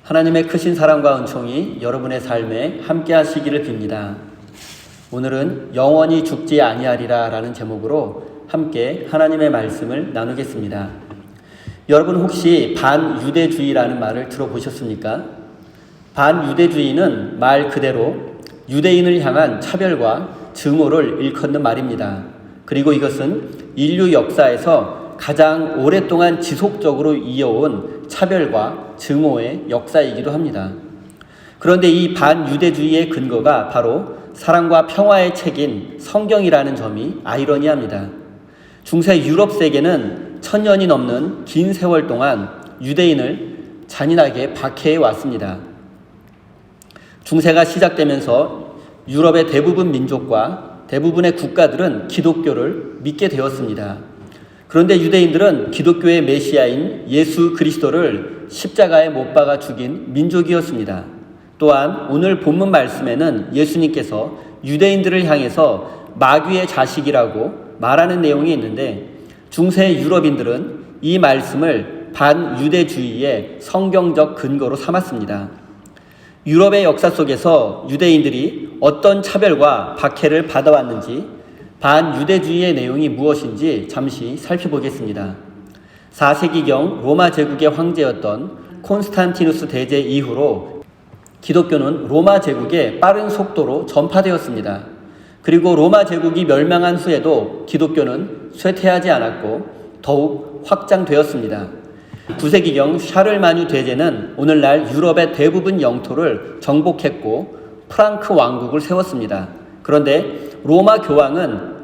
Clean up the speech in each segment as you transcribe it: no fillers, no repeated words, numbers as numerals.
하나님의 크신 사랑과 은총이 여러분의 삶에 함께 하시기를 빕니다. 오늘은 영원히 죽지 아니하리라 라는 제목으로 함께 하나님의 말씀을 나누겠습니다. 여러분 혹시 반유대주의라는 말을 들어보셨습니까? 반유대주의는 말 그대로 유대인을 향한 차별과 증오를 일컫는 말입니다. 그리고 이것은 인류 역사에서 가장 오랫동안 지속적으로 이어온 차별과 증오의 역사이기도 합니다. 그런데 이 반유대주의의 근거가 바로 사랑과 평화의 책인 성경이라는 점이 아이러니합니다. 중세 유럽 세계는 1000년이 넘는 긴 세월 동안 유대인을 잔인하게 박해해 왔습니다. 중세가 시작되면서 유럽의 대부분 민족과 대부분의 국가들은 기독교를 믿게 되었습니다. 그런데 유대인들은 기독교의 메시아인 예수 그리스도를 십자가에 못 박아 죽인 민족이었습니다. 또한 오늘 본문 말씀에는 예수님께서 유대인들을 향해서 마귀의 자식이라고 말하는 내용이 있는데 중세 유럽인들은 이 말씀을 반유대주의의 성경적 근거로 삼았습니다. 유럽의 역사 속에서 유대인들이 어떤 차별과 박해를 받아왔는지 반유대주의의 내용이 무엇인지 잠시 살펴보겠습니다. 4세기경 로마 제국의 황제였던 콘스탄티누스 대제 이후로 기독교는 로마 제국에 빠른 속도로 전파되었습니다. 그리고 로마 제국이 멸망한 후에도 기독교는 쇠퇴하지 않았고 더욱 확장되었습니다. 9세기경 샤를마뉴 대제는 오늘날 유럽의 대부분 영토를 정복했고 프랑크 왕국을 세웠습니다. 그런데 로마 교황은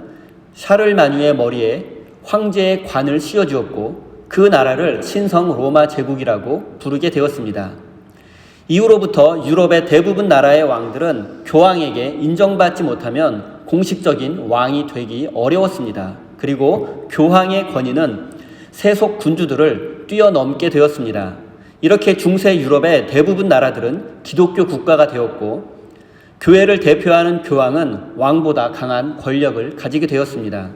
샤를마뉴의 머리에 황제의 관을 씌워주었고 그 나라를 신성 로마 제국이라고 부르게 되었습니다. 이후로부터 유럽의 대부분 나라의 왕들은 교황에게 인정받지 못하면 공식적인 왕이 되기 어려웠습니다. 그리고 교황의 권위는 세속 군주들을 뛰어넘게 되었습니다. 이렇게 중세 유럽의 대부분 나라들은 기독교 국가가 되었고 교회를 대표하는 교황은 왕보다 강한 권력을 가지게 되었습니다.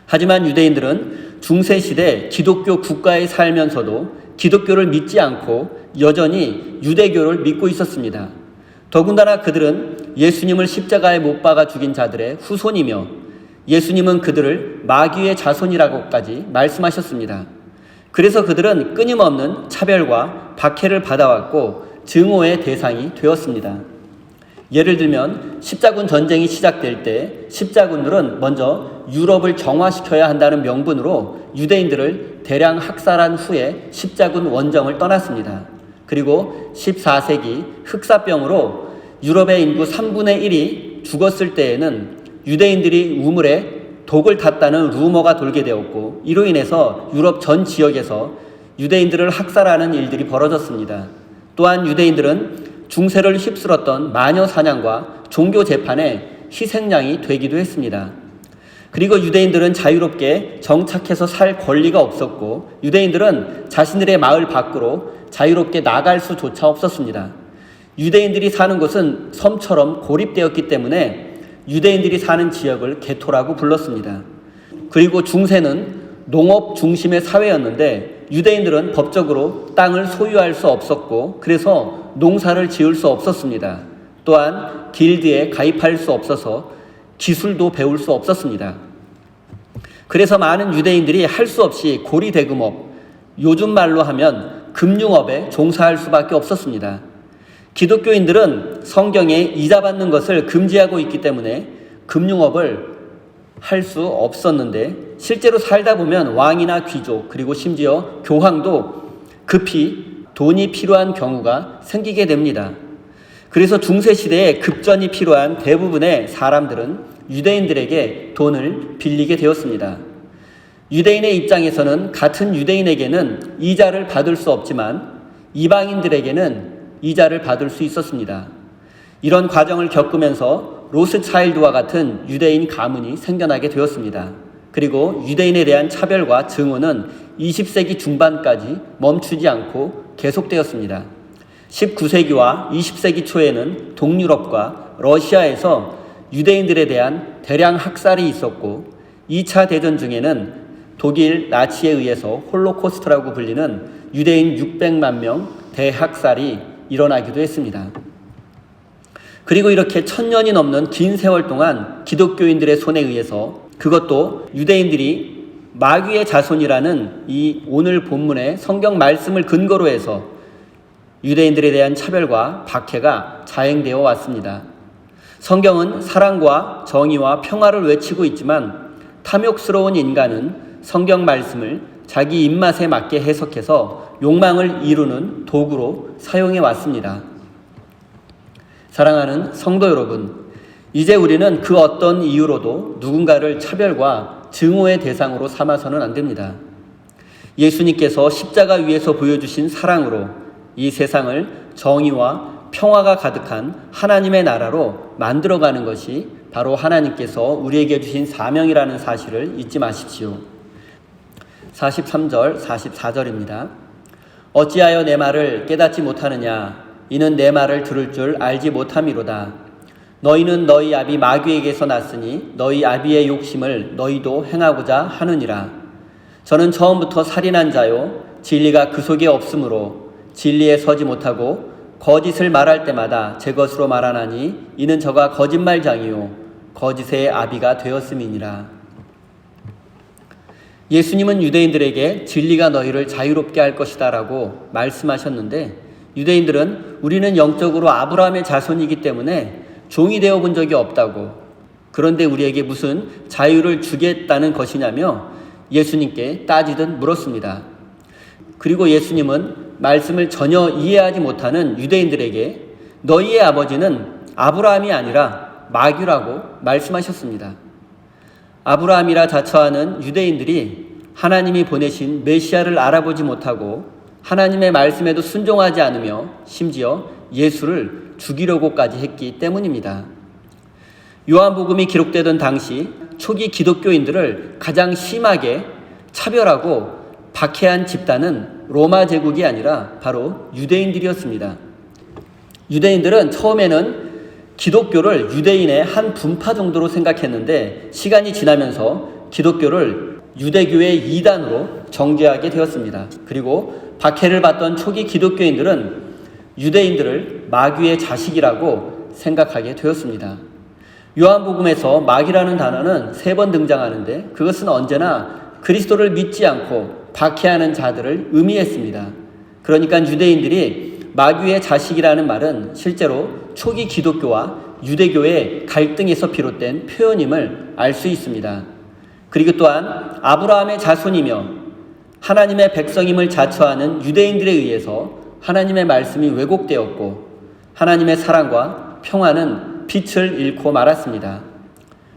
하지만 유대인들은 중세시대 기독교 국가에 살면서도 기독교를 믿지 않고 여전히 유대교를 믿고 있었습니다. 더군다나 그들은 예수님을 십자가에 못 박아 죽인 자들의 후손이며 예수님은 그들을 마귀의 자손이라고까지 말씀하셨습니다. 그래서 그들은 끊임없는 차별과 박해를 받아왔고 증오의 대상이 되었습니다. 예를 들면 십자군 전쟁이 시작될 때 십자군들은 먼저 유럽을 정화시켜야 한다는 명분으로 유대인들을 대량 학살한 후에 십자군 원정을 떠났습니다. 그리고 14세기 흑사병으로 유럽의 인구 3분의 1이 죽었을 때에는 유대인들이 우물에 독을 탔다는 루머가 돌게 되었고 이로 인해서 유럽 전 지역에서 유대인들을 학살하는 일들이 벌어졌습니다. 또한 유대인들은 중세를 휩쓸었던 마녀 사냥과 종교 재판의 희생양이 되기도 했습니다. 그리고 유대인들은 자유롭게 정착해서 살 권리가 없었고 유대인들은 자신들의 마을 밖으로 자유롭게 나갈 수조차 없었습니다. 유대인들이 사는 곳은 섬처럼 고립되었기 때문에 유대인들이 사는 지역을 게토라고 불렀습니다. 그리고 중세는 농업 중심의 사회였는데 유대인들은 법적으로 땅을 소유할 수 없었고 그래서 농사를 지을 수 없었습니다. 또한 길드에 가입할 수 없어서 기술도 배울 수 없었습니다. 그래서 많은 유대인들이 할 수 없이 고리대금업, 요즘 말로 하면 금융업에 종사할 수밖에 없었습니다. 기독교인들은 성경에 이자 받는 것을 금지하고 있기 때문에 금융업을 할 수 없었는데 실제로 살다 보면 왕이나 귀족 그리고 심지어 교황도 급히 돈이 필요한 경우가 생기게 됩니다. 그래서 중세시대에 급전이 필요한 대부분의 사람들은 유대인들에게 돈을 빌리게 되었습니다. 유대인의 입장에서는 같은 유대인에게는 이자를 받을 수 없지만 이방인들에게는 이자를 받을 수 있었습니다. 이런 과정을 겪으면서 로스차일드와 같은 유대인 가문이 생겨나게 되었습니다. 그리고 유대인에 대한 차별과 증오는 20세기 중반까지 멈추지 않고 계속되었습니다. 19세기와 20세기 초에는 동유럽과 러시아에서 유대인들에 대한 대량 학살이 있었고 2차 대전 중에는 독일 나치에 의해서 홀로코스트라고 불리는 유대인 600만 명 대학살이 일어나기도 했습니다. 그리고 이렇게 1000년이 넘는 긴 세월 동안 기독교인들의 손에 의해서, 그것도 유대인들이 마귀의 자손이라는 이 오늘 본문의 성경 말씀을 근거로 해서 유대인들에 대한 차별과 박해가 자행되어 왔습니다. 성경은 사랑과 정의와 평화를 외치고 있지만 탐욕스러운 인간은 성경 말씀을 자기 입맛에 맞게 해석해서 욕망을 이루는 도구로 사용해 왔습니다. 사랑하는 성도 여러분, 이제 우리는 그 어떤 이유로도 누군가를 차별과 증오의 대상으로 삼아서는 안 됩니다. 예수님께서 십자가 위에서 보여주신 사랑으로 이 세상을 정의와 평화가 가득한 하나님의 나라로 만들어가는 것이 바로 하나님께서 우리에게 주신 사명이라는 사실을 잊지 마십시오. 43절, 44절입니다. 어찌하여 내 말을 깨닫지 못하느냐? 이는 내 말을 들을 줄 알지 못함이로다. 너희는 너희 아비 마귀에게서 났으니 너희 아비의 욕심을 너희도 행하고자 하느니라. 저는 처음부터 살인한 자요 진리가 그 속에 없으므로 진리에 서지 못하고 거짓을 말할 때마다 제 것으로 말하나니 이는 저가 거짓말장이요 거짓의 아비가 되었음이니라. 예수님은 유대인들에게 진리가 너희를 자유롭게 할 것이다 라고 말씀하셨는데, 유대인들은 우리는 영적으로 아브라함의 자손이기 때문에 종이 되어 본 적이 없다고, 그런데 우리에게 무슨 자유를 주겠다는 것이냐며 예수님께 따지듯 물었습니다. 그리고 예수님은 말씀을 전혀 이해하지 못하는 유대인들에게 너희의 아버지는 아브라함이 아니라 마귀라고 말씀하셨습니다. 아브라함이라 자처하는 유대인들이 하나님이 보내신 메시아를 알아보지 못하고 하나님의 말씀에도 순종하지 않으며 심지어 예수를 죽이려고까지 했기 때문입니다. 요한복음이 기록되던 당시 초기 기독교인들을 가장 심하게 차별하고 박해한 집단은 로마 제국이 아니라 바로 유대인들이었습니다. 유대인들은 처음에는 기독교를 유대인의 한 분파 정도로 생각했는데 시간이 지나면서 기독교를 유대교의 이단으로 정죄하게 되었습니다. 그리고 박해를 받던 초기 기독교인들은 유대인들을 마귀의 자식이라고 생각하게 되었습니다. 요한복음에서 마귀라는 단어는 3번 등장하는데 그것은 언제나 그리스도를 믿지 않고 박해하는 자들을 의미했습니다. 그러니까 유대인들이 마귀의 자식이라는 말은 실제로 초기 기독교와 유대교의 갈등에서 비롯된 표현임을 알 수 있습니다. 그리고 또한 아브라함의 자손이며 하나님의 백성임을 자처하는 유대인들에 의해서 하나님의 말씀이 왜곡되었고 하나님의 사랑과 평화는 빛을 잃고 말았습니다.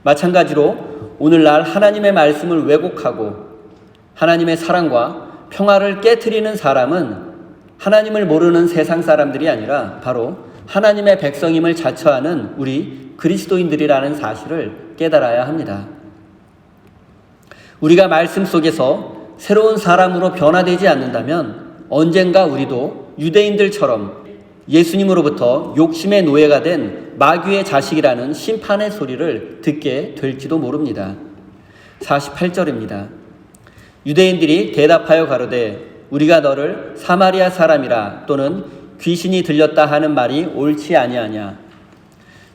마찬가지로 오늘날 하나님의 말씀을 왜곡하고 하나님의 사랑과 평화를 깨트리는 사람은 하나님을 모르는 세상 사람들이 아니라 바로 하나님의 백성임을 자처하는 우리 그리스도인들이라는 사실을 깨달아야 합니다. 우리가 말씀 속에서 새로운 사람으로 변화되지 않는다면 언젠가 우리도 유대인들처럼 예수님으로부터 욕심의 노예가 된 마귀의 자식이라는 심판의 소리를 듣게 될지도 모릅니다. 48절입니다. 유대인들이 대답하여 가로되 우리가 너를 사마리아 사람이라 또는 귀신이 들렸다 하는 말이 옳지 아니하냐.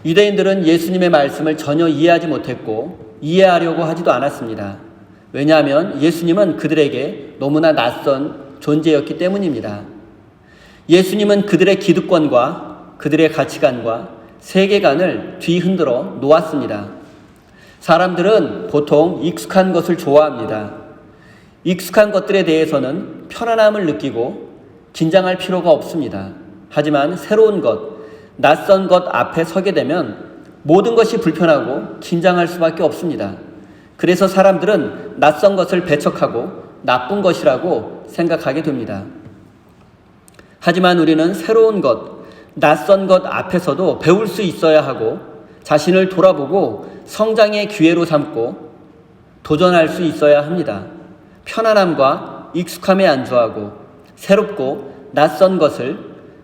유대인들은 예수님의 말씀을 전혀 이해하지 못했고 이해하려고 하지도 않았습니다. 왜냐하면 예수님은 그들에게 너무나 낯선 존재였기 때문입니다. 예수님은 그들의 기득권과 그들의 가치관과 세계관을 뒤흔들어 놓았습니다. 사람들은 보통 익숙한 것을 좋아합니다. 익숙한 것들에 대해서는 편안함을 느끼고 긴장할 필요가 없습니다. 하지만 새로운 것, 낯선 것 앞에 서게 되면 모든 것이 불편하고 긴장할 수밖에 없습니다. 그래서 사람들은 낯선 것을 배척하고 나쁜 것이라고 생각하게 됩니다. 하지만 우리는 새로운 것, 낯선 것 앞에서도 배울 수 있어야 하고 자신을 돌아보고 성장의 기회로 삼고 도전할 수 있어야 합니다. 편안함과 익숙함에 안주하고 새롭고 낯선 것을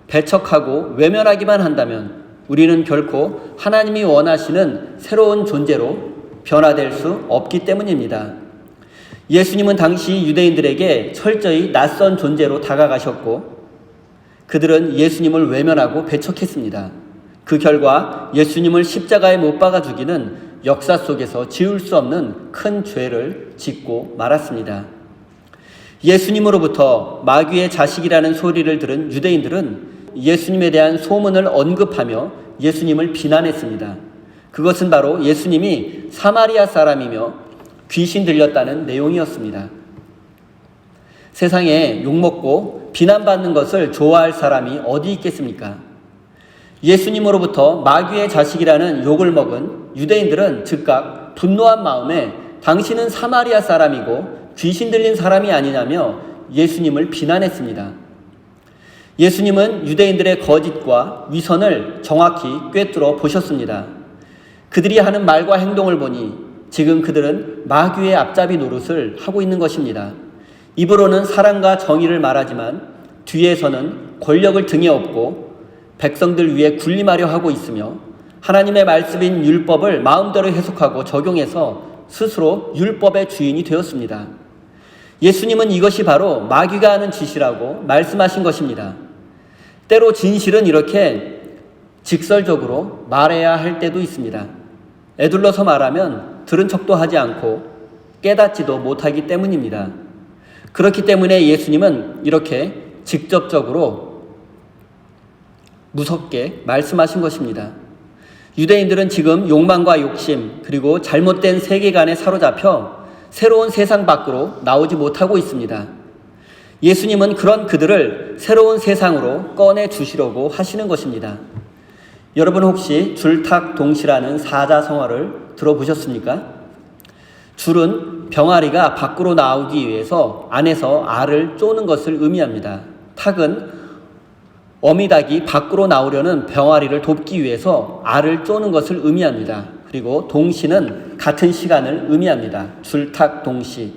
배척하고 외면하기만 한다면 우리는 결코 하나님이 원하시는 새로운 존재로 변화될 수 없기 때문입니다. 예수님은 당시 유대인들에게 철저히 낯선 존재로 다가가셨고 그들은 예수님을 외면하고 배척했습니다. 그 결과 예수님을 십자가에 못 박아 죽이는 역사 속에서 지울 수 없는 큰 죄를 짓고 말았습니다. 예수님으로부터 마귀의 자식이라는 소리를 들은 유대인들은 예수님에 대한 소문을 언급하며 예수님을 비난했습니다. 그것은 바로 예수님이 사마리아 사람이며 귀신 들렸다는 내용이었습니다. 세상에 욕먹고 비난받는 것을 좋아할 사람이 어디 있겠습니까? 예수님으로부터 마귀의 자식이라는 욕을 먹은 유대인들은 즉각 분노한 마음에 당신은 사마리아 사람이고 귀신 들린 사람이 아니냐며 예수님을 비난했습니다. 예수님은 유대인들의 거짓과 위선을 정확히 꿰뚫어 보셨습니다. 그들이 하는 말과 행동을 보니 지금 그들은 마귀의 앞잡이 노릇을 하고 있는 것입니다. 입으로는 사랑과 정의를 말하지만 뒤에서는 권력을 등에 업고 백성들 위에 군림하려 하고 있으며 하나님의 말씀인 율법을 마음대로 해석하고 적용해서 스스로 율법의 주인이 되었습니다. 예수님은 이것이 바로 마귀가 하는 짓이라고 말씀하신 것입니다. 때로 진실은 이렇게 직설적으로 말해야 할 때도 있습니다. 에둘러서 말하면 들은 척도 하지 않고 깨닫지도 못하기 때문입니다. 그렇기 때문에 예수님은 이렇게 직접적으로 무섭게 말씀하신 것입니다. 유대인들은 지금 욕망과 욕심 그리고 잘못된 세계관에 사로잡혀 새로운 세상 밖으로 나오지 못하고 있습니다. 예수님은 그런 그들을 새로운 세상으로 꺼내 주시려고 하시는 것입니다. 여러분 혹시 줄탁동시라는 사자성어를 들어보셨습니까? 줄은 병아리가 밖으로 나오기 위해서 안에서 알을 쪼는 것을 의미합니다. 탁은 어미닭이 밖으로 나오려는 병아리를 돕기 위해서 알을 쪼는 것을 의미합니다. 그리고 동시는 같은 시간을 의미합니다. 줄탁동시.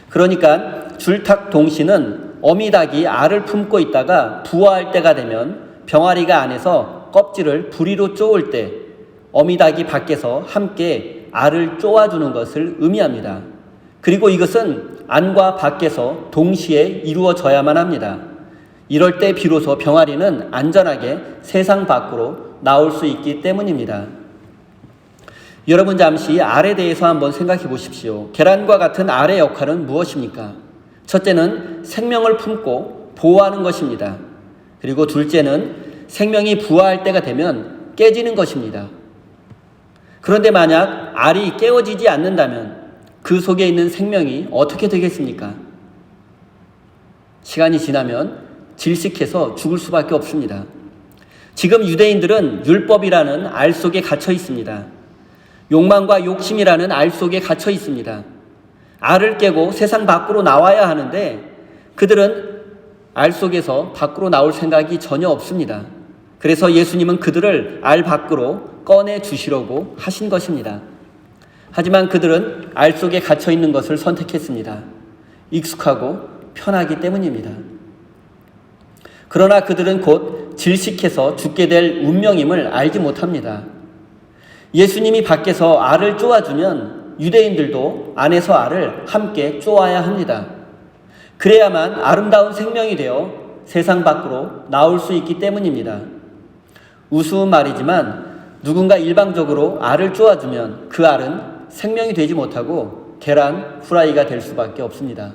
그러니까 줄탁동시는 어미닭이 알을 품고 있다가 부화할 때가 되면 병아리가 안에서 껍질을 부리로 쪼을 때 어미닭이 밖에서 함께 알을 쪼아주는 것을 의미합니다. 그리고 이것은 안과 밖에서 동시에 이루어져야만 합니다. 이럴 때 비로소 병아리는 안전하게 세상 밖으로 나올 수 있기 때문입니다. 여러분 잠시 알에 대해서 한번 생각해 보십시오. 계란과 같은 알의 역할은 무엇입니까? 첫째는 생명을 품고 보호하는 것입니다. 그리고 둘째는 생명이 부화할 때가 되면 깨지는 것입니다. 그런데 만약 알이 깨어지지 않는다면 그 속에 있는 생명이 어떻게 되겠습니까? 시간이 지나면 질식해서 죽을 수밖에 없습니다. 지금 유대인들은 율법이라는 알 속에 갇혀 있습니다. 욕망과 욕심이라는 알 속에 갇혀 있습니다. 알을 깨고 세상 밖으로 나와야 하는데 그들은 알 속에서 밖으로 나올 생각이 전혀 없습니다. 그래서 예수님은 그들을 알 밖으로 꺼내 주시려고 하신 것입니다. 하지만 그들은 알 속에 갇혀 있는 것을 선택했습니다. 익숙하고 편하기 때문입니다. 그러나 그들은 곧 질식해서 죽게 될 운명임을 알지 못합니다. 예수님이 밖에서 알을 쪼아주면 유대인들도 안에서 알을 함께 쪼아야 합니다. 그래야만 아름다운 생명이 되어 세상 밖으로 나올 수 있기 때문입니다. 우스운 말이지만 누군가 일방적으로 알을 쪼아주면 그 알은 생명이 되지 못하고 계란 후라이가 될 수밖에 없습니다.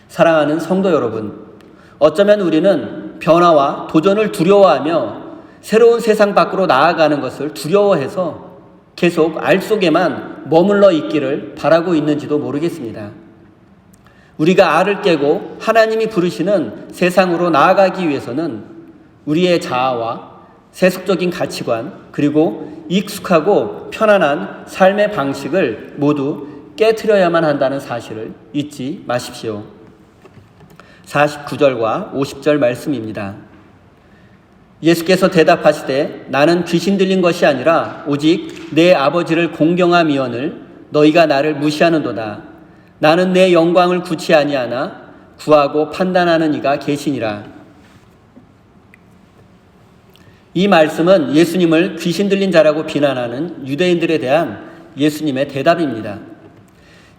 사랑하는 성도 여러분, 어쩌면 우리는 변화와 도전을 두려워하며 새로운 세상 밖으로 나아가는 것을 두려워해서 계속 알 속에만 머물러 있기를 바라고 있는지도 모르겠습니다. 우리가 알을 깨고 하나님이 부르시는 세상으로 나아가기 위해서는 우리의 자아와 세속적인 가치관 그리고 익숙하고 편안한 삶의 방식을 모두 깨트려야만 한다는 사실을 잊지 마십시오. 49절과 50절 말씀입니다. 예수께서 대답하시되 나는 귀신 들린 것이 아니라 오직 내 아버지를 공경함이오늘 너희가 나를 무시하는도다. 나는 내 영광을 구치 아니하나 구하고 판단하는 이가 계시니라. 이 말씀은 예수님을 귀신 들린 자라고 비난하는 유대인들에 대한 예수님의 대답입니다.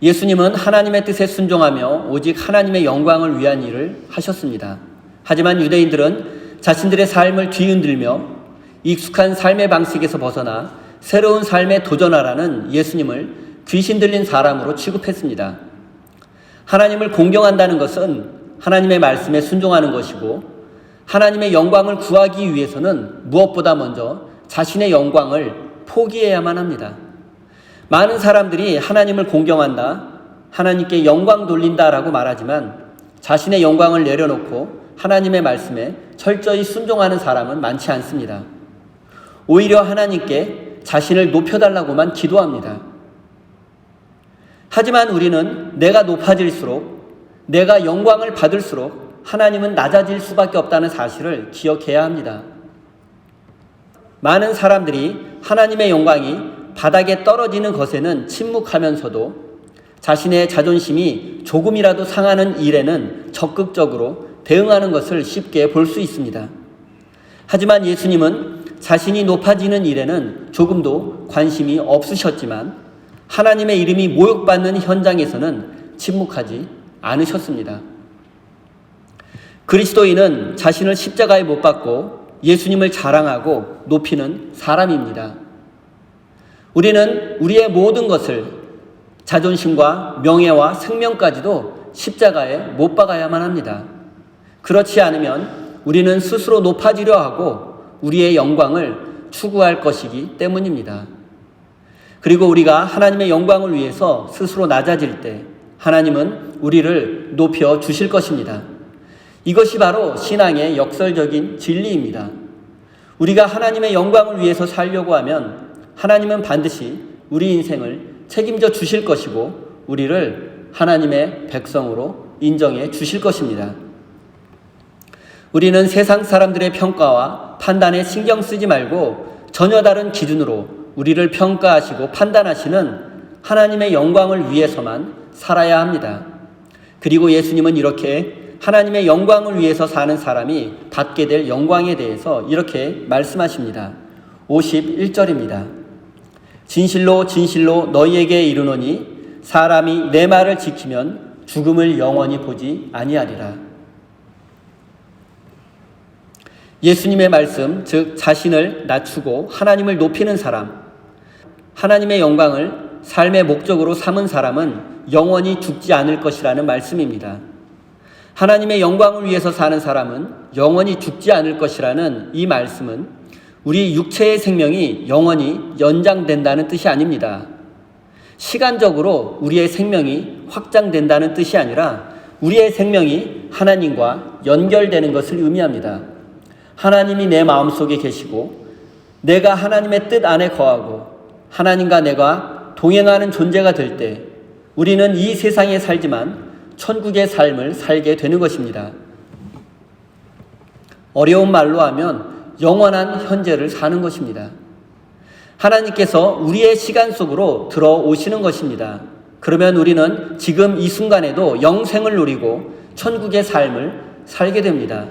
예수님은 하나님의 뜻에 순종하며 오직 하나님의 영광을 위한 일을 하셨습니다. 하지만 유대인들은 자신들의 삶을 뒤흔들며 익숙한 삶의 방식에서 벗어나 새로운 삶에 도전하라는 예수님을 귀신 들린 사람으로 취급했습니다. 하나님을 공경한다는 것은 하나님의 말씀에 순종하는 것이고, 하나님의 영광을 구하기 위해서는 무엇보다 먼저 자신의 영광을 포기해야만 합니다. 많은 사람들이 하나님을 공경한다, 하나님께 영광 돌린다라고 말하지만 자신의 영광을 내려놓고 하나님의 말씀에 철저히 순종하는 사람은 많지 않습니다. 오히려 하나님께 자신을 높여달라고만 기도합니다. 하지만 우리는 내가 높아질수록, 내가 영광을 받을수록 하나님은 낮아질 수밖에 없다는 사실을 기억해야 합니다. 많은 사람들이 하나님의 영광이 바닥에 떨어지는 것에는 침묵하면서도 자신의 자존심이 조금이라도 상하는 일에는 적극적으로 대응하는 것을 쉽게 볼 수 있습니다. 하지만 예수님은 자신이 높아지는 일에는 조금도 관심이 없으셨지만 하나님의 이름이 모욕받는 현장에서는 침묵하지 않으셨습니다. 그리스도인은 자신을 십자가에 못 박고 예수님을 자랑하고 높이는 사람입니다. 우리는 우리의 모든 것을, 자존심과 명예와 생명까지도 십자가에 못 박아야만 합니다. 그렇지 않으면 우리는 스스로 높아지려 하고 우리의 영광을 추구할 것이기 때문입니다. 그리고 우리가 하나님의 영광을 위해서 스스로 낮아질 때 하나님은 우리를 높여 주실 것입니다. 이것이 바로 신앙의 역설적인 진리입니다. 우리가 하나님의 영광을 위해서 살려고 하면 하나님은 반드시 우리 인생을 책임져 주실 것이고 우리를 하나님의 백성으로 인정해 주실 것입니다. 우리는 세상 사람들의 평가와 판단에 신경 쓰지 말고 전혀 다른 기준으로 우리를 평가하시고 판단하시는 하나님의 영광을 위해서만 살아야 합니다. 그리고 예수님은 이렇게 하나님의 영광을 위해서 사는 사람이 받게 될 영광에 대해서 이렇게 말씀하십니다. 51절입니다. 진실로 진실로 너희에게 이르노니 사람이 내 말을 지키면 죽음을 영원히 보지 아니하리라. 예수님의 말씀, 즉 자신을 낮추고 하나님을 높이는 사람, 하나님의 영광을 삶의 목적으로 삼은 사람은 영원히 죽지 않을 것이라는 말씀입니다. 하나님의 영광을 위해서 사는 사람은 영원히 죽지 않을 것이라는 이 말씀은 우리 육체의 생명이 영원히 연장된다는 뜻이 아닙니다. 시간적으로 우리의 생명이 확장된다는 뜻이 아니라 우리의 생명이 하나님과 연결되는 것을 의미합니다. 하나님이 내 마음속에 계시고 내가 하나님의 뜻 안에 거하고 하나님과 내가 동행하는 존재가 될 때 우리는 이 세상에 살지만 천국의 삶을 살게 되는 것입니다. 어려운 말로 하면 영원한 현재를 사는 것입니다. 하나님께서 우리의 시간 속으로 들어오시는 것입니다. 그러면 우리는 지금 이 순간에도 영생을 누리고 천국의 삶을 살게 됩니다.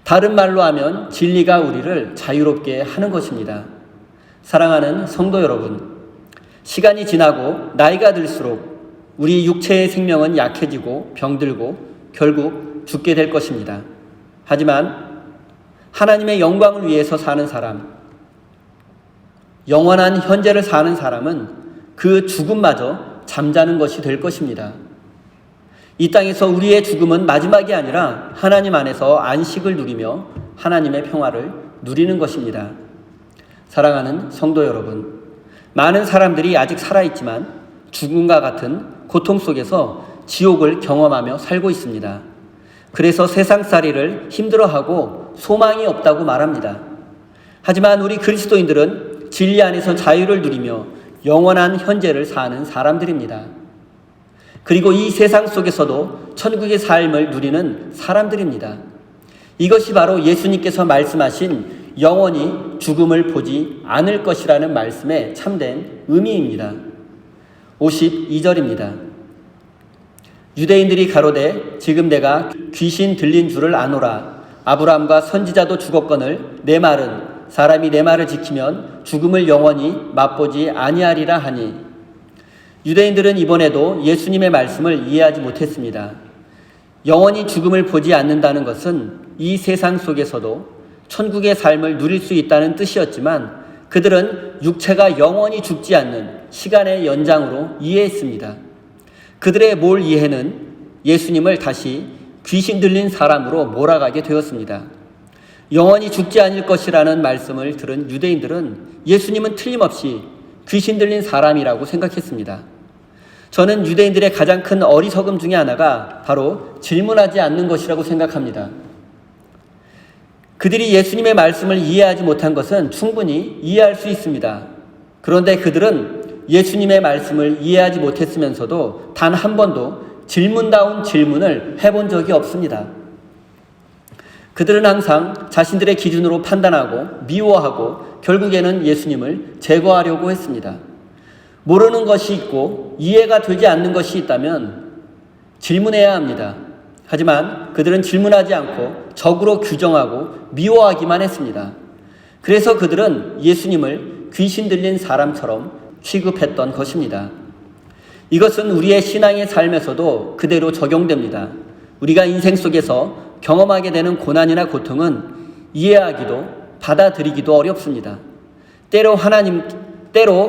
다른 말로 하면 진리가 우리를 자유롭게 하는 것입니다. 사랑하는 성도 여러분, 시간이 지나고 나이가 들수록 우리 육체의 생명은 약해지고 병들고 결국 죽게 될 것입니다. 하지만 하나님의 영광을 위해서 사는 사람, 영원한 현재를 사는 사람은 그 죽음마저 잠자는 것이 될 것입니다. 이 땅에서 우리의 죽음은 마지막이 아니라 하나님 안에서 안식을 누리며 하나님의 평화를 누리는 것입니다. 사랑하는 성도 여러분, 많은 사람들이 아직 살아있지만 죽음과 같은 고통 속에서 지옥을 경험하며 살고 있습니다. 그래서 세상살이를 힘들어하고 소망이 없다고 말합니다. 하지만 우리 그리스도인들은 진리 안에서 자유를 누리며 영원한 현재를 사는 사람들입니다. 그리고 이 세상 속에서도 천국의 삶을 누리는 사람들입니다. 이것이 바로 예수님께서 말씀하신 영원히 죽음을 보지 않을 것이라는 말씀의 참된 의미입니다. 52절입니다. 유대인들이 가로되 지금 내가 귀신 들린 줄을 아노라. 아브라함과 선지자도 죽었거늘 내 말은 사람이 내 말을 지키면 죽음을 영원히 맛보지 아니하리라 하니. 유대인들은 이번에도 예수님의 말씀을 이해하지 못했습니다. 영원히 죽음을 보지 않는다는 것은 이 세상 속에서도 천국의 삶을 누릴 수 있다는 뜻이었지만 그들은 육체가 영원히 죽지 않는 시간의 연장으로 이해했습니다. 그들의 몰 이해는 예수님을 다시 귀신 들린 사람으로 몰아가게 되었습니다. 영원히 죽지 않을 것이라는 말씀을 들은 유대인들은 예수님은 틀림없이 귀신 들린 사람이라고 생각했습니다. 저는 유대인들의 가장 큰 어리석음 중에 하나가 바로 질문하지 않는 것이라고 생각합니다. 그들이 예수님의 말씀을 이해하지 못한 것은 충분히 이해할 수 있습니다. 그런데 그들은 예수님의 말씀을 이해하지 못했으면서도 단 한 번도 질문다운 질문을 해본 적이 없습니다. 그들은 항상 자신들의 기준으로 판단하고 미워하고 결국에는 예수님을 제거하려고 했습니다. 모르는 것이 있고 이해가 되지 않는 것이 있다면 질문해야 합니다. 하지만 그들은 질문하지 않고 적으로 규정하고 미워하기만 했습니다. 그래서 그들은 예수님을 귀신 들린 사람처럼 취급했던 것입니다. 이것은 우리의 신앙의 삶에서도 그대로 적용됩니다. 우리가 인생 속에서 경험하게 되는 고난이나 고통은 이해하기도 받아들이기도 어렵습니다. 때로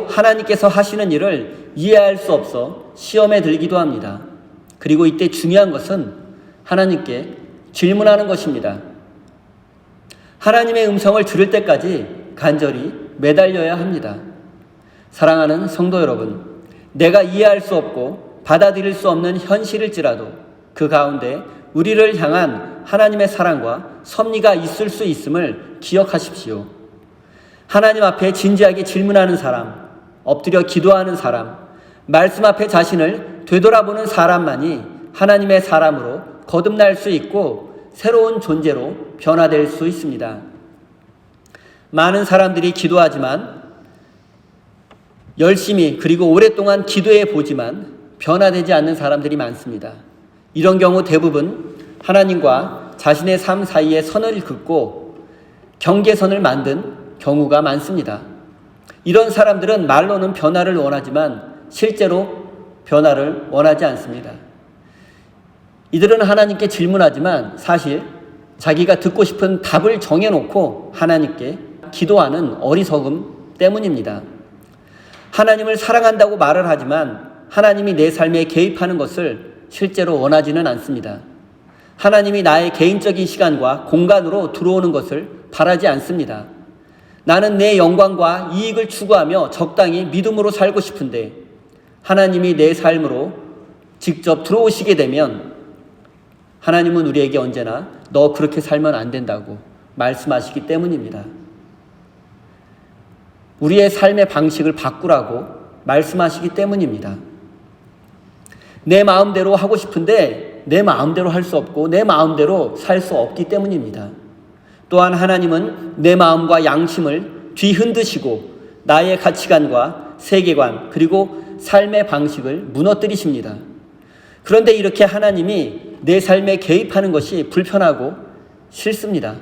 하나님께서 하시는 일을 이해할 수 없어 시험에 들기도 합니다. 그리고 이때 중요한 것은 하나님께 질문하는 것입니다. 하나님의 음성을 들을 때까지 간절히 매달려야 합니다. 사랑하는 성도 여러분, 내가 이해할 수 없고 받아들일 수 없는 현실일지라도 그 가운데 우리를 향한 하나님의 사랑과 섭리가 있을 수 있음을 기억하십시오. 하나님 앞에 진지하게 질문하는 사람, 엎드려 기도하는 사람, 말씀 앞에 자신을 되돌아보는 사람만이 하나님의 사람으로 거듭날 수 있고 새로운 존재로 변화될 수 있습니다. 많은 사람들이 기도하지만 열심히 그리고 오랫동안 기도해 보지만 변화되지 않는 사람들이 많습니다. 이런 경우 대부분 하나님과 자신의 삶 사이에 선을 긋고 경계선을 만든 경우가 많습니다. 이런 사람들은 말로는 변화를 원하지만 실제로 변화를 원하지 않습니다. 이들은 하나님께 질문하지만 사실 자기가 듣고 싶은 답을 정해놓고 하나님께 기도하는 어리석음 때문입니다. 하나님을 사랑한다고 말을 하지만 하나님이 내 삶에 개입하는 것을 실제로 원하지는 않습니다. 하나님이 나의 개인적인 시간과 공간으로 들어오는 것을 바라지 않습니다. 나는 내 영광과 이익을 추구하며 적당히 믿음으로 살고 싶은데 하나님이 내 삶으로 직접 들어오시게 되면 하나님은 우리에게 언제나 너 그렇게 살면 안 된다고 말씀하시기 때문입니다. 우리의 삶의 방식을 바꾸라고 말씀하시기 때문입니다. 내 마음대로 하고 싶은데 내 마음대로 할 수 없고 내 마음대로 살 수 없기 때문입니다. 또한 하나님은 내 마음과 양심을 뒤흔드시고 나의 가치관과 세계관 그리고 삶의 방식을 무너뜨리십니다. 그런데 이렇게 하나님이 내 삶에 개입하는 것이 불편하고 싫습니다.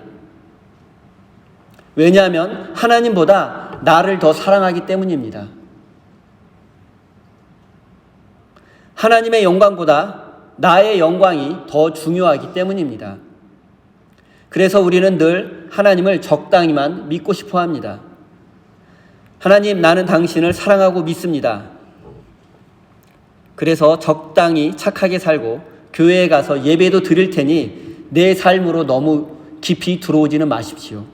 왜냐하면 하나님보다 나를 더 사랑하기 때문입니다. 하나님의 영광보다 나의 영광이 더 중요하기 때문입니다. 그래서 우리는 늘 하나님을 적당히만 믿고 싶어 합니다. 하나님, 나는 당신을 사랑하고 믿습니다. 그래서 적당히 착하게 살고 교회에 가서 예배도 드릴 테니 내 삶으로 너무 깊이 들어오지는 마십시오.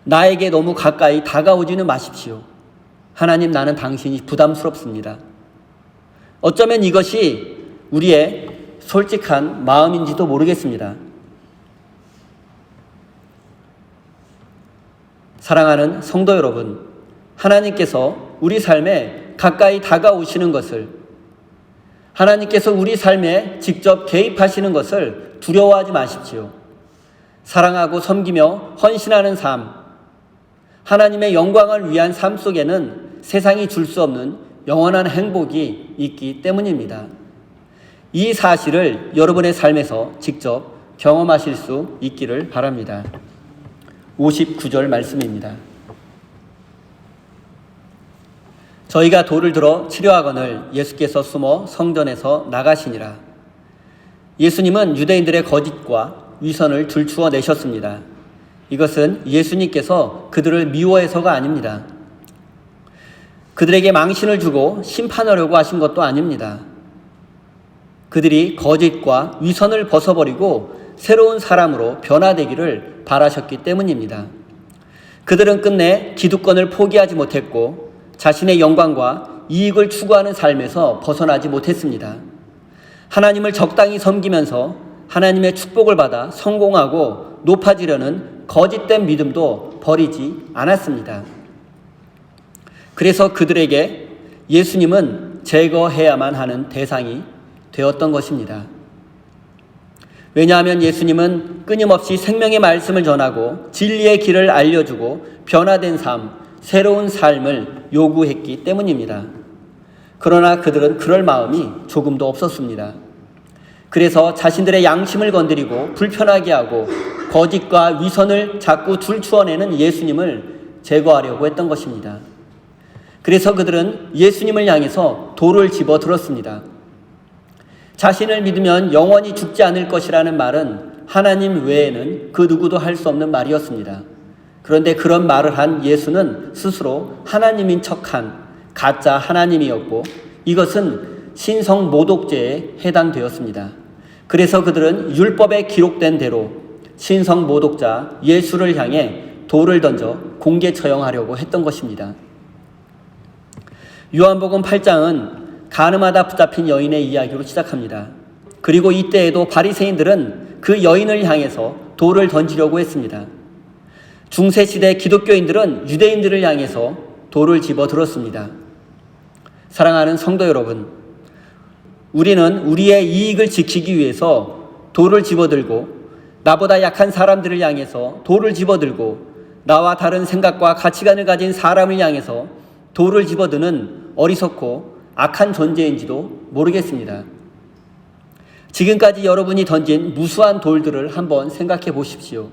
나에게 너무 가까이 다가오지는 마십시오. 하나님, 나는 당신이 부담스럽습니다. 어쩌면 이것이 우리의 솔직한 마음인지도 모르겠습니다. 사랑하는 성도 여러분, 하나님께서 우리 삶에 가까이 다가오시는 것을, 하나님께서 우리 삶에 직접 개입하시는 것을 두려워하지 마십시오. 사랑하고 섬기며 헌신하는 삶, 하나님의 영광을 위한 삶 속에는 세상이 줄 수 없는 영원한 행복이 있기 때문입니다. 이 사실을 여러분의 삶에서 직접 경험하실 수 있기를 바랍니다. 59절 말씀입니다. 저희가 돌을 들어 치려하거늘 예수께서 숨어 성전에서 나가시니라. 예수님은 유대인들의 거짓과 위선을 들추어 내셨습니다. 이것은 예수님께서 그들을 미워해서가 아닙니다. 그들에게 망신을 주고 심판하려고 하신 것도 아닙니다. 그들이 거짓과 위선을 벗어버리고 새로운 사람으로 변화되기를 바라셨기 때문입니다. 그들은 끝내 기득권을 포기하지 못했고 자신의 영광과 이익을 추구하는 삶에서 벗어나지 못했습니다. 하나님을 적당히 섬기면서 하나님의 축복을 받아 성공하고 높아지려는 거짓된 믿음도 버리지 않았습니다. 그래서 그들에게 예수님은 제거해야만 하는 대상이 되었던 것입니다. 왜냐하면 예수님은 끊임없이 생명의 말씀을 전하고 진리의 길을 알려주고 변화된 삶, 새로운 삶을 요구했기 때문입니다. 그러나 그들은 그럴 마음이 조금도 없었습니다. 그래서 자신들의 양심을 건드리고 불편하게 하고 거짓과 위선을 자꾸 들추어내는 예수님을 제거하려고 했던 것입니다. 그래서 그들은 예수님을 향해서 돌을 집어들었습니다. 자신을 믿으면 영원히 죽지 않을 것이라는 말은 하나님 외에는 그 누구도 할 수 없는 말이었습니다. 그런데 그런 말을 한 예수는 스스로 하나님인 척한 가짜 하나님이었고 이것은 신성 모독죄에 해당되었습니다. 그래서 그들은 율법에 기록된 대로 신성 모독자 예수를 향해 돌을 던져 공개 처형하려고 했던 것입니다. 요한복음 8장은 가늠하다 붙잡힌 여인의 이야기로 시작합니다. 그리고 이때에도 바리새인들은 그 여인을 향해서 돌을 던지려고 했습니다. 중세시대 기독교인들은 유대인들을 향해서 돌을 집어들었습니다. 사랑하는 성도 여러분, 우리는 우리의 이익을 지키기 위해서 돌을 집어들고 나보다 약한 사람들을 향해서 돌을 집어들고 나와 다른 생각과 가치관을 가진 사람을 향해서 돌을 집어드는 어리석고 악한 존재인지도 모르겠습니다. 지금까지 여러분이 던진 무수한 돌들을 한번 생각해 보십시오.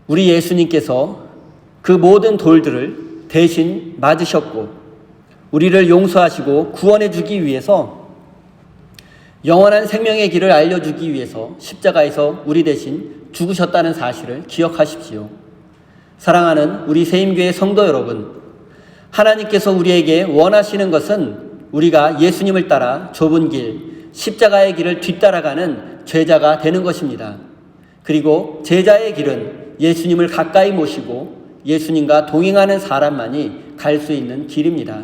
우리 예수님께서 그 모든 돌들을 대신 맞으셨고 우리를 용서하시고 구원해 주기 위해서 영원한 생명의 길을 알려주기 위해서 십자가에서 우리 대신 죽으셨다는 사실을 기억하십시오. 사랑하는 우리 세임교회 성도 여러분, 하나님께서 우리에게 원하시는 것은 우리가 예수님을 따라 좁은 길, 십자가의 길을 뒤따라가는 제자가 되는 것입니다. 그리고 제자의 길은 예수님을 가까이 모시고 예수님과 동행하는 사람만이 갈 수 있는 길입니다.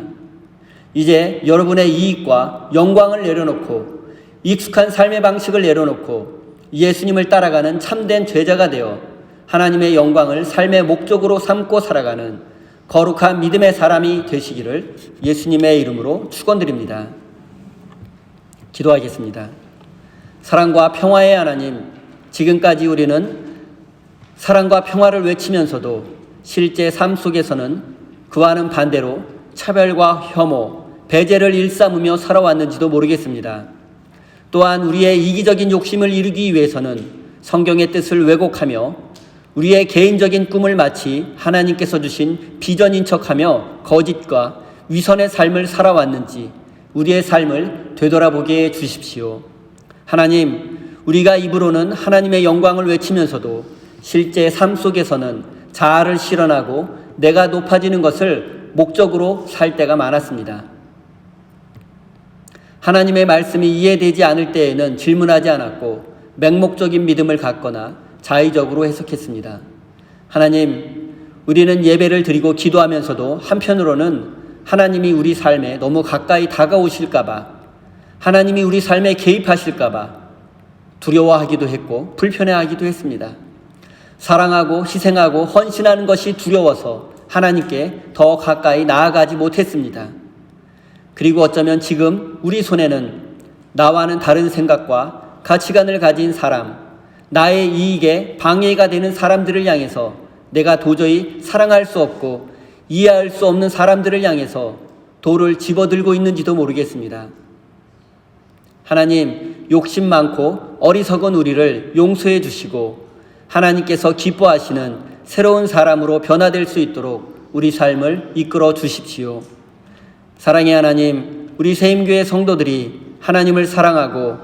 이제 여러분의 이익과 영광을 내려놓고 익숙한 삶의 방식을 내려놓고 예수님을 따라가는 참된 제자가 되어 하나님의 영광을 삶의 목적으로 삼고 살아가는 거룩한 믿음의 사람이 되시기를 예수님의 이름으로 축원드립니다. 기도하겠습니다. 사랑과 평화의 하나님, 지금까지 우리는 사랑과 평화를 외치면서도 실제 삶 속에서는 그와는 반대로 차별과 혐오, 배제를 일삼으며 살아왔는지도 모르겠습니다. 또한 우리의 이기적인 욕심을 이루기 위해서는 성경의 뜻을 왜곡하며 우리의 개인적인 꿈을 마치 하나님께서 주신 비전인 척하며 거짓과 위선의 삶을 살아왔는지 우리의 삶을 되돌아보게 해 주십시오. 하나님, 우리가 입으로는 하나님의 영광을 외치면서도 실제 삶 속에서는 자아를 실현하고 내가 높아지는 것을 목적으로 살 때가 많았습니다. 하나님의 말씀이 이해되지 않을 때에는 질문하지 않았고 맹목적인 믿음을 갖거나 자의적으로 해석했습니다. 하나님, 우리는 예배를 드리고 기도하면서도 한편으로는 하나님이 우리 삶에 너무 가까이 다가오실까봐, 하나님이 우리 삶에 개입하실까봐 두려워하기도 했고 불편해하기도 했습니다. 사랑하고 희생하고 헌신하는 것이 두려워서 하나님께 더 가까이 나아가지 못했습니다. 그리고 어쩌면 지금 우리 손에는 나와는 다른 생각과 가치관을 가진 사람, 나의 이익에 방해가 되는 사람들을 향해서 내가 도저히 사랑할 수 없고 이해할 수 없는 사람들을 향해서 돌을 집어들고 있는지도 모르겠습니다. 하나님, 욕심 많고 어리석은 우리를 용서해 주시고 하나님께서 기뻐하시는 새로운 사람으로 변화될 수 있도록 우리 삶을 이끌어 주십시오. 사랑의 하나님, 우리 세임교회 성도들이 하나님을 사랑하고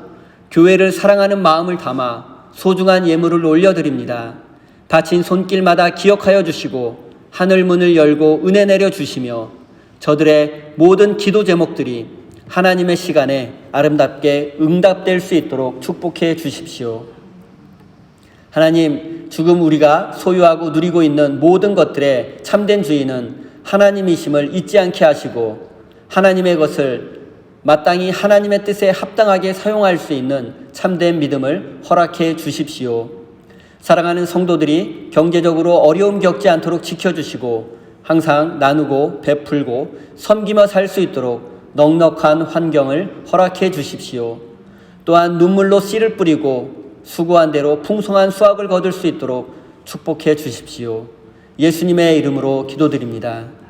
교회를 사랑하는 마음을 담아 소중한 예물을 올려드립니다. 바친 손길마다 기억하여 주시고 하늘 문을 열고 은혜 내려 주시며 저들의 모든 기도 제목들이 하나님의 시간에 아름답게 응답될 수 있도록 축복해 주십시오. 하나님, 지금 우리가 소유하고 누리고 있는 모든 것들의 참된 주인은 하나님이심을 잊지 않게 하시고 하나님의 것을 마땅히 하나님의 뜻에 합당하게 사용할 수 있는 참된 믿음을 허락해 주십시오. 사랑하는 성도들이 경제적으로 어려움 겪지 않도록 지켜주시고 항상 나누고 베풀고 섬기며 살 수 있도록 넉넉한 환경을 허락해 주십시오. 또한 눈물로 씨를 뿌리고 수고한 대로 풍성한 수확을 거둘 수 있도록 축복해 주십시오. 예수님의 이름으로 기도드립니다.